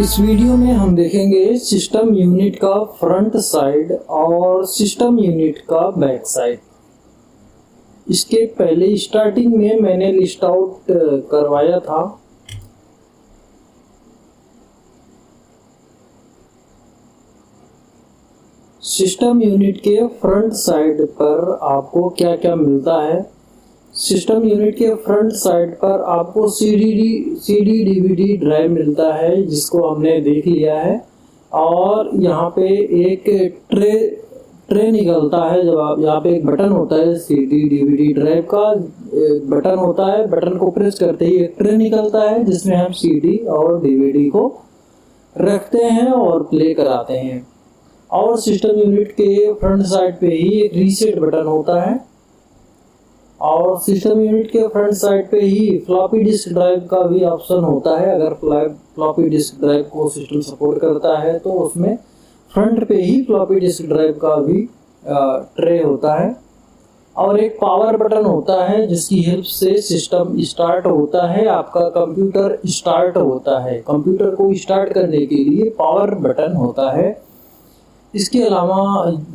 इस वीडियो में हम देखेंगे सिस्टम यूनिट का फ्रंट साइड और सिस्टम यूनिट का बैक साइड। इसके पहले स्टार्टिंग में मैंने लिस्ट आउट करवाया था। सिस्टम यूनिट के फ्रंट साइड पर आपको क्या क्या मिलता है। सिस्टम यूनिट के फ्रंट साइड पर आपको सीडी डीवीडी ड्राइव मिलता है, जिसको हमने देख लिया है। और यहाँ पे एक ट्रे निकलता है। जब आप यहाँ पे एक बटन होता है, सीडी डीवीडी ड्राइव का बटन होता है। बटन को प्रेस करते ही एक ट्रे निकलता है, जिसमें हम सीडी और डीवीडी को रखते हैं और प्ले कराते हैं। और सिस्टम यूनिट के फ्रंट साइड पे ही एक रीसेट बटन होता है। और सिस्टम यूनिट के फ्रंट साइड पे ही फ्लॉपी डिस्क ड्राइव का भी ऑप्शन होता है। अगर फ्लॉपी डिस्क ड्राइव को सिस्टम सपोर्ट करता है तो उसमें फ्रंट पे ही फ्लॉपी डिस्क ड्राइव का भी ट्रे होता है। और एक पावर बटन होता है, जिसकी हेल्प से सिस्टम स्टार्ट होता है। आपका कंप्यूटर स्टार्ट होता है। कंप्यूटर को स्टार्ट करने के लिए पावर बटन होता है। इसके अलावा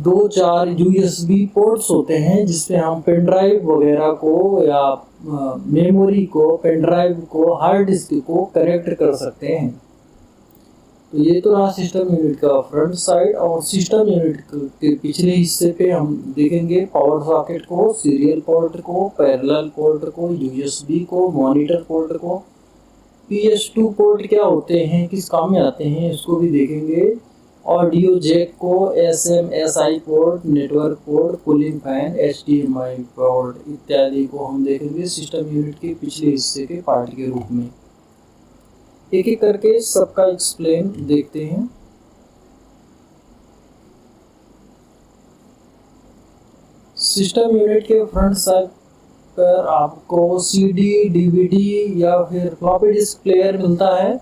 2-4 USB पोर्ट्स होते हैं, जिसमें हम पेन ड्राइव वगैरह को या मेमोरी को, पेन ड्राइव को, हार्ड डिस्क को कनेक्ट कर सकते हैं। तो ये तो रहा सिस्टम यूनिट का फ्रंट साइड। और सिस्टम यूनिट के पिछले हिस्से पे हम देखेंगे पावर सॉकेट को, सीरियल पोर्ट को, पैरेलल पोर्ट को, USB को, मॉनिटर पोर्ट को। PS2 पोर्ट क्या होते हैं, किस काम में आते हैं, इसको भी देखेंगे। ऑडियो जैक को, SMSI port, network port, cooling fan, HDMI port इत्यादि को हम देखेंगे सिस्टम यूनिट के पिछले हिस्से के पार्ट के रूप में। एक एक करके सबका एक्सप्लेन देखते हैं। सिस्टम यूनिट के फ्रंट साइड पर आपको CD, DVD या फिर फ्लॉपी डिस्क प्लेयर मिलता है।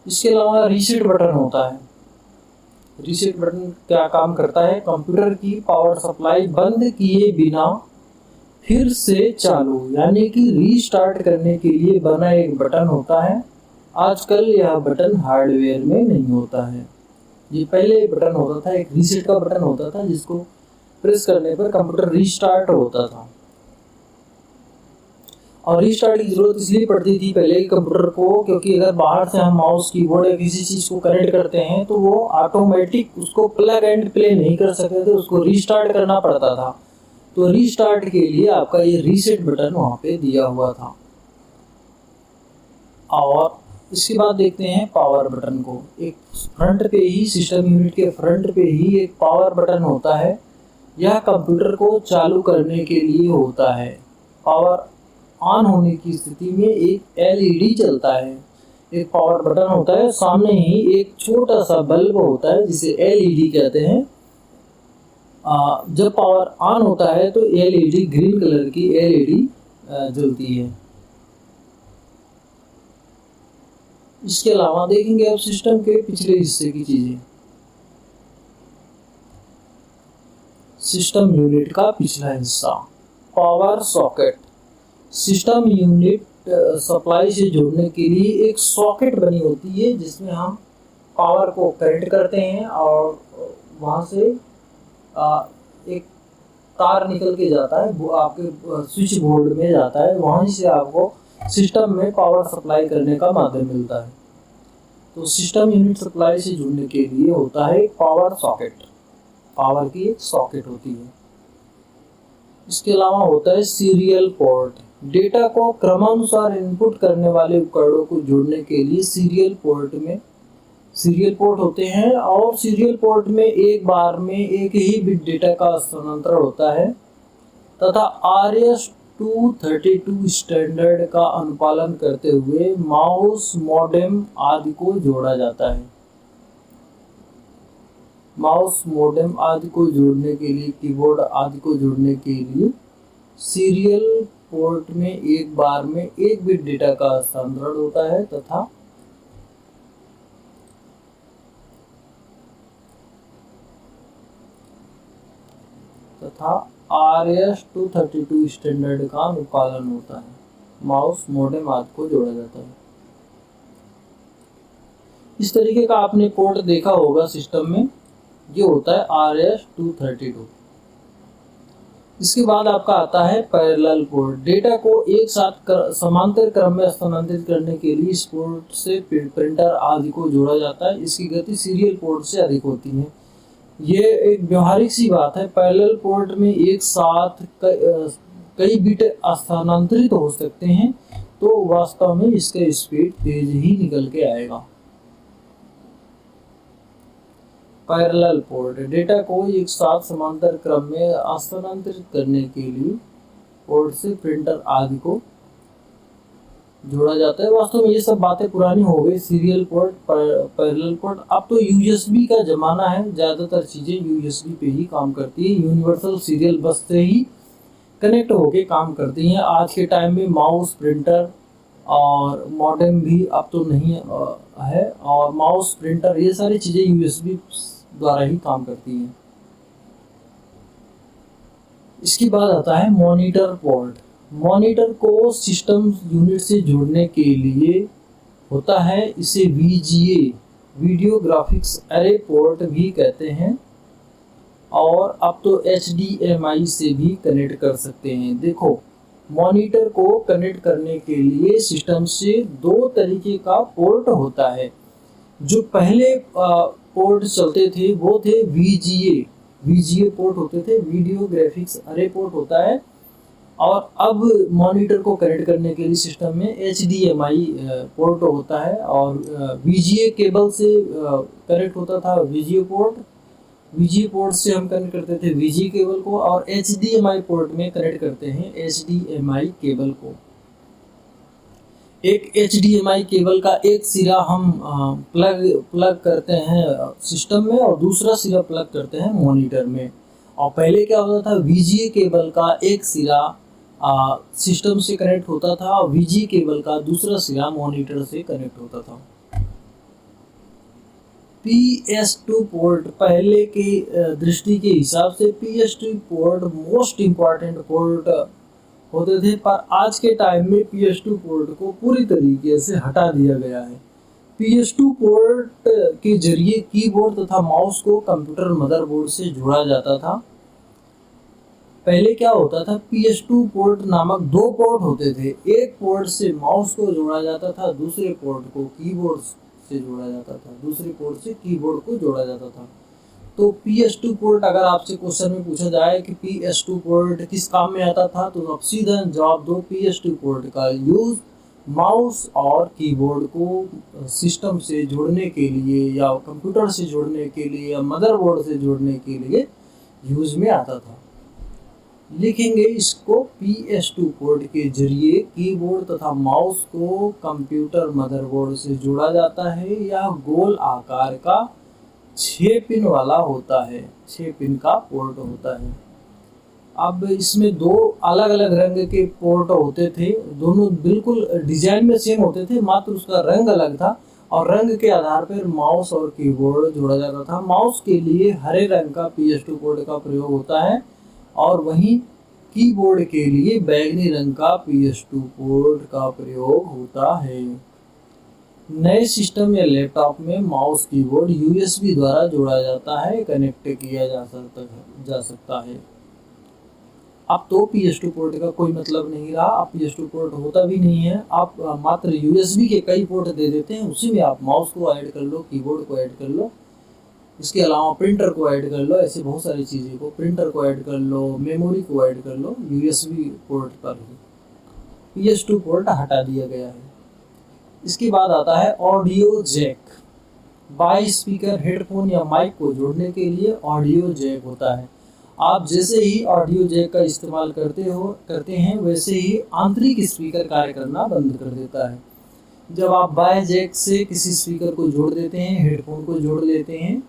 इसके अलावा रीसेट बटन होता है। रीसेट बटन क्या काम करता है, कंप्यूटर की पावर सप्लाई बंद किए बिना फिर से चालू यानी कि रीस्टार्ट करने के लिए बना एक बटन होता है। आजकल यह बटन हार्डवेयर में नहीं होता है। ये पहले बटन होता था, एक रीसेट का बटन होता था, जिसको प्रेस करने पर कंप्यूटर रीस्टार्ट होता था। और रीस्टार्ट की जरूरत इसलिए पड़ती थी पहले कंप्यूटर को, क्योंकि अगर बाहर से हम माउस, कीबोर्ड या किसी चीज को कनेक्ट करते हैं तो वो ऑटोमेटिक उसको प्लग एंड प्ले नहीं कर सकते थे, उसको रीस्टार्ट करना पड़ता था। तो रीस्टार्ट के लिए आपका ये रीसेट बटन वहां पे दिया हुआ था। और इसके बाद देखते हैं पावर बटन को। एक फ्रंट पे ही, सिस्टम यूनिट के फ्रंट पे ही एक पावर बटन होता है। यह कंप्यूटर को चालू करने के लिए होता है। पावर ऑन होने की स्थिति में एक LED जलता है। एक पावर बटन होता है, सामने ही एक छोटा सा बल्ब होता है, जिसे LED कहते हैं। जब पावर ऑन होता है तो LED, ग्रीन कलर की LED जलती है। इसके अलावा देखेंगे अब सिस्टम के पिछले हिस्से की चीजें। सिस्टम यूनिट का पिछला हिस्सा, power socket. System unit supply से जोड़ने के लिए एक सॉकेट बनी होती है, जिसमें हम पावर को कनेक्ट करते हैं और वहाँ से एक तार निकल के जाता है, वो आपके स्विच बोर्ड में जाता है। वहीं से आपको सिस्टम में पावर सप्लाई करने का माध्यम मिलता है। तो सिस्टम यूनिट सप्लाई से जुड़ने के लिए होता है पावर सॉकेट। पावर की एक सॉकेट होती है। इसके अलावा होता है सीरियल पोर्ट। डेटा को क्रमानुसार इनपुट करने वाले उपकरणों को जोड़ने के लिए सीरियल पोर्ट होते हैं। और सीरियल पोर्ट में एक बार में एक ही बिट डेटा का स्थानांतरण होता है तथा RS-232 स्टैंडर्ड का अनुपालन करते हुए माउस, मॉडेम आदि को जोड़ा जाता है। माउस, मॉडेम आदि को जोड़ने के लिए, कीबोर्ड आदि को जोड़ने के लिए सीरियल पोर्ट में एक बार में एक बिट डेटा का हस्तांतरण होता है तथा RS-232 स्टैंडर्ड का अनुपालन होता है। माउस, मॉडेम आदि को जोड़ा जाता है। इस तरीके का आपने पोर्ट देखा होगा सिस्टम में, ये होता है RS-232। इसके बाद आपका आता है पैरेलल पोर्ट। डेटा को एक साथ समांतर क्रम में स्थानांतरित करने के लिए इस पोर्ट से प्रिंटर आदि को जोड़ा जाता है। इसकी गति सीरियल पोर्ट से अधिक होती है। ये एक व्यवहारिक सी बात है। पैरेलल पोर्ट में एक साथ कई बिट स्थानांतरित हो सकते हैं, तो वास्तव में इसका स्पीड तेज ही निकल के आएगा। पैरेलल पोर्ट डेटा को एक साथ समांतर क्रम में स्थानांतरित करने के लिए पोर्ट से प्रिंटर आदि को जोड़ा जाता है। वास्तव में ये सब बातें पुरानी हो गई, सीरियल पोर्ट, पैरेलल पोर्ट। अब तो यूएसबी का जमाना है, ज़्यादातर चीज़ें यूएसबी पे ही काम करती है। यूनिवर्सल सीरियल बस से ही कनेक्ट होके काम करती हैं। आज के टाइम में माउस, प्रिंटर और मॉडेम भी अब तो नहीं है, और माउस, प्रिंटर, ये सारी चीज़ें यूएसबी द्वारा ही काम करती हैं। इसके बाद आता है मॉनिटर पोर्ट। मॉनिटर को सिस्टम यूनिट से जोड़ने के लिए होता है। इसे VGA, video graphics array port भी कहते हैं, और अब तो HDMI से भी कनेक्ट कर सकते हैं। देखो, मॉनिटर को कनेक्ट करने के लिए सिस्टम से दो तरीके का पोर्ट होता है। जो पहले पोर्ट चलते थे वो थे VGA पोर्ट होते थे, वीडियो ग्राफिक्स एरे पोर्ट होता है। और अब मॉनिटर को कनेक्ट करने के लिए सिस्टम में HDMI पोर्ट होता है, और VGA केबल से कनेक्ट होता था VGA पोर्ट से हम कनेक्ट करते थे VGA केबल को, और HDMI पोर्ट में कनेक्ट करते हैं HDMI केबल को। एक HDMI केबल का एक सिरा हम प्लग करते हैं सिस्टम में, और दूसरा सिरा प्लग करते हैं मॉनिटर में। और पहले क्या होता था, VGA केबल का एक सिरा सिस्टम से कनेक्ट होता था, और VGA केबल का दूसरा सिरा मॉनिटर से कनेक्ट होता था। PS2 पोर्ट, पहले के दृष्टि के हिसाब से PS2 port most important port होते थे, पर आज के टाइम में PS2 पोर्ट को पूरी तरीके से हटा दिया गया है। PS2 पोर्ट के जरिए कीबोर्ड तथा माउस को कंप्यूटर मदरबोर्ड से जोड़ा जाता था। पहले क्या होता था, PS2 पोर्ट नामक दो पोर्ट होते थे। एक पोर्ट से माउस को जोड़ा जाता था, दूसरे पोर्ट को कीबोर्ड से जोड़ा जाता था, दूसरे पोर्ट से कीबोर्ड को जोड़ा जाता था। तो PS2 पोर्ट, अगर आपसे क्वेश्चन में पूछा जाए कि PS2 पोर्ट किस काम में आता था, तो आप सीधा जवाब दो, PS2 पोर्ट का यूज माउस और कीबोर्ड को सिस्टम से जोड़ने के लिए, या कंप्यूटर से जोड़ने के लिए, या मदरबोर्ड से जोड़ने के लिए यूज में आता था। लिखेंगे इसको, PS2 पोर्ट के जरिए कीबोर्ड तथा माउस को कंप्यूटर मदरबोर्ड से जोड़ा जाता है। यह गोल आकार का 6 पिन वाला होता है, 6 पिन का पोर्ट होता है। अब इसमें दो अलग अलग रंग के पोर्ट होते थे, दोनों बिल्कुल डिजाइन में सेम होते थे, मात्र उसका रंग अलग था, और रंग के आधार पर माउस और कीबोर्ड जोड़ा जाता था। माउस के लिए हरे रंग का PS2 पोर्ट का प्रयोग होता है, और वहीं कीबोर्ड के लिए बैंगनी रंग का PS2 पोर्ट का प्रयोग होता है। नए सिस्टम या लैपटॉप में माउस कीबोर्ड USB द्वारा जोड़ा जाता है, कनेक्ट किया जा सकता है। अब तो PS2 पोर्ट का कोई मतलब नहीं रहा, अब PS2 पोर्ट होता भी नहीं है। आप मात्र USB के कई पोर्ट दे देते हैं, उसी में आप माउस को ऐड कर लो, कीबोर्ड को ऐड कर लो, इसके अलावा प्रिंटर को ऐड कर लो, ऐसे बहुत सारी चीज़ें को, प्रिंटर को ऐड कर लो, मेमोरी को ऐड कर लो, USB पोर्ट पर ही PS2 पोर्ट हटा दिया गया है। इसके बाद आता है audio jack. By speaker, headphone या माइक को जोड़ने के लिए ऑडियो जैक होता है। आप जैसे ही ऑडियो जैक का इस्तेमाल करते हैं, वैसे ही आंतरिक स्पीकर कार्य करना बंद कर देता है। जब आप बाई जैक से किसी स्पीकर को जोड़ देते हैं, हेडफोन को जोड़ लेते हैं,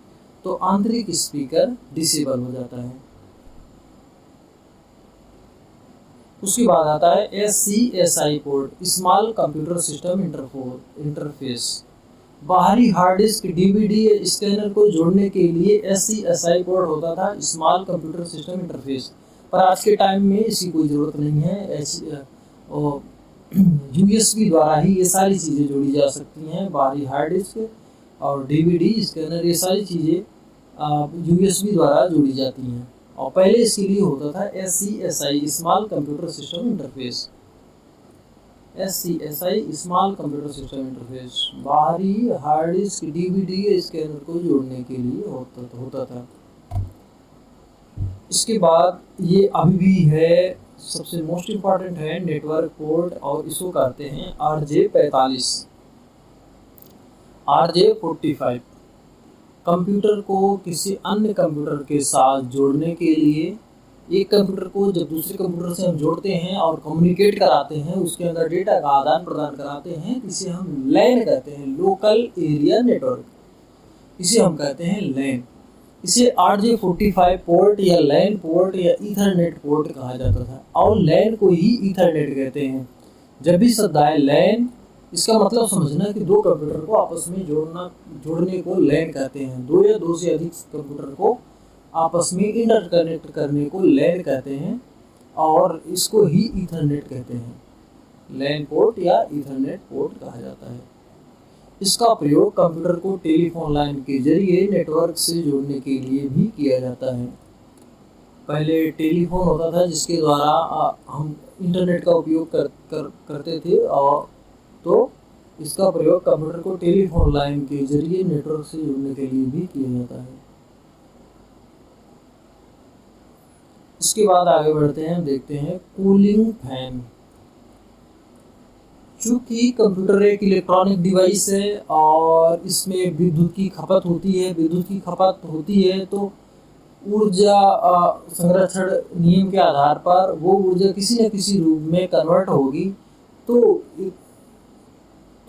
तो आंतरिक स्पीकर डिसेबल हो जाता है। उसके बाद आता है SCSI port, small computer system interface. बाहरी हार्ड डिस्क, DVD स्कैनर को जोड़ने के लिए SCSI पोर्ट होता था, स्मॉल कंप्यूटर सिस्टम इंटरफेस। पर आज के टाइम में इसकी कोई ज़रूरत नहीं है। USB द्वारा ही ये सारी चीज़ें जोड़ी जा सकती हैं। बाहरी हार्ड डिस्क, और डीवीडी स्कैनर, ये सारी चीज़ें यूएसबी द्वारा जोड़ी जाती हैं। और पहले इसके लिए होता था SCSI small computer system interface. SCSI small computer system interface बाहरी हार्ड डिस्क डीवीडी स्कैनर को जोड़ने के लिए होता था। इसके बाद ये अभी भी है, सबसे मोस्ट इम्पॉर्टेंट है नेटवर्क पोर्ट, और इसको कहते हैं RJ45 RJ45। कंप्यूटर को किसी अन्य कंप्यूटर के साथ जोड़ने के लिए, एक कंप्यूटर को जब दूसरे कंप्यूटर से हम जोड़ते हैं और कम्युनिकेट कराते हैं, उसके अंदर डेटा का आदान प्रदान कराते हैं, इसे हम लैन कहते हैं, लोकल एरिया नेटवर्क, इसे हम कहते हैं लैन। इसे RJ45 पोर्ट या लैन पोर्ट या ईथरनेट पोर्ट कहा जाता था, और लैन को ही ईथरनेट कहते हैं। जब भी शब्द आए लैन, इसका मतलब समझना कि दो कंप्यूटर को आपस में जोड़ने को लैन कहते हैं। दो या दो से अधिक कंप्यूटर को आपस में इंटरकनेक्ट करने को लैन कहते हैं, और इसको ही ईथरनेट कहते हैं। लैन पोर्ट या ईथरनेट पोर्ट कहा जाता है। इसका प्रयोग कंप्यूटर को टेलीफोन लाइन के जरिए नेटवर्क से जोड़ने के लिए भी किया जाता है। पहले टेलीफोन होता था जिसके द्वारा हम इंटरनेट का उपयोग करते थे, और तो इसका प्रयोग कंप्यूटर को टेलीफोन लाइन के जरिए नेटवर्क से जोड़ने के लिए भी किया जाता है। इसके बाद आगे बढ़ते हैं, देखते हैं कूलिंग फैन। चूँकि कंप्यूटर एक इलेक्ट्रॉनिक डिवाइस है और इसमें विद्युत की खपत होती है, तो ऊर्जा संरक्षण नियम के आधार पर वो ऊर्जा किसी न किसी रूप में कन्वर्ट होगी, तो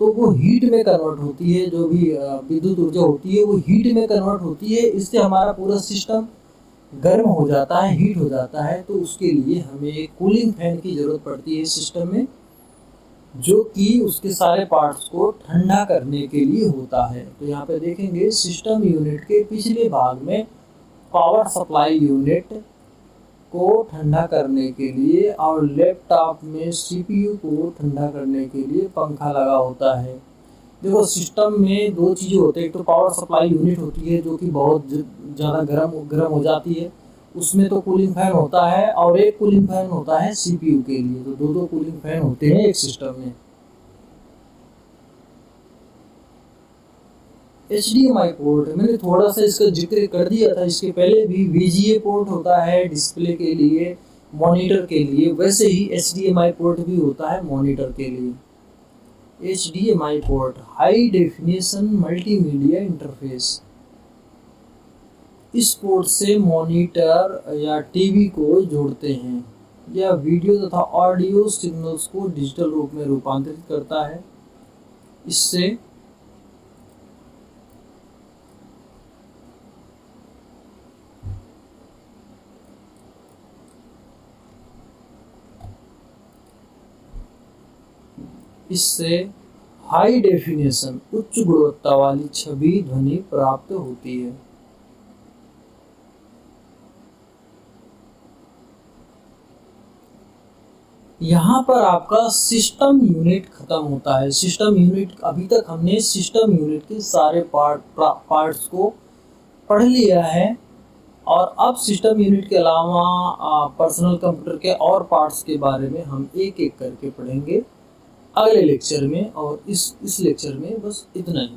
वो हीट में कन्वर्ट होती है। जो भी विद्युत ऊर्जा होती है वो हीट में कन्वर्ट होती है। इससे हमारा पूरा सिस्टम गर्म हो जाता है, हीट हो जाता है। तो उसके लिए हमें एक कूलिंग फैन की ज़रूरत पड़ती है सिस्टम में, जो कि उसके सारे पार्ट्स को ठंडा करने के लिए होता है। तो यहाँ पे देखेंगे सिस्टम यूनिट के पिछले भाग में पावर सप्लाई यूनिट को ठंडा करने के लिए और लैपटॉप में CPU को ठंडा करने के लिए पंखा लगा होता है। देखो सिस्टम में दो चीज़ें होती है, एक तो पावर सप्लाई यूनिट होती है जो कि बहुत ज़्यादा गर्म हो जाती है, उसमें तो कूलिंग फैन होता है, और एक कूलिंग फैन होता है CPU के लिए। तो दो कूलिंग फैन होते हैं एक सिस्टम में। HDMI पोर्ट मैंने थोड़ा सा इसका जिक्र कर दिया था इसके पहले भी। VGA पोर्ट होता है डिस्प्ले के लिए, मॉनिटर के लिए, वैसे ही HDMI पोर्ट भी होता है मॉनिटर के लिए। HDMI port high definition multimedia interface. इस पोर्ट से मॉनिटर या टीवी को जोड़ते हैं, या वीडियो तथा ऑडियो सिग्नल्स को डिजिटल रूप में रूपांतरित करता है। इससे हाई डेफिनेशन उच्च गुणवत्ता वाली छवि ध्वनि प्राप्त होती है। यहाँ पर आपका सिस्टम यूनिट खत्म होता है। सिस्टम यूनिट, अभी तक हमने सिस्टम यूनिट के सारे पार्ट्स को पढ़ लिया है, और अब सिस्टम यूनिट के अलावा पर्सनल कंप्यूटर के और पार्ट्स के बारे में हम एक एक करके पढ़ेंगे अगले लेक्चर में। और इस लेक्चर में बस इतना ही।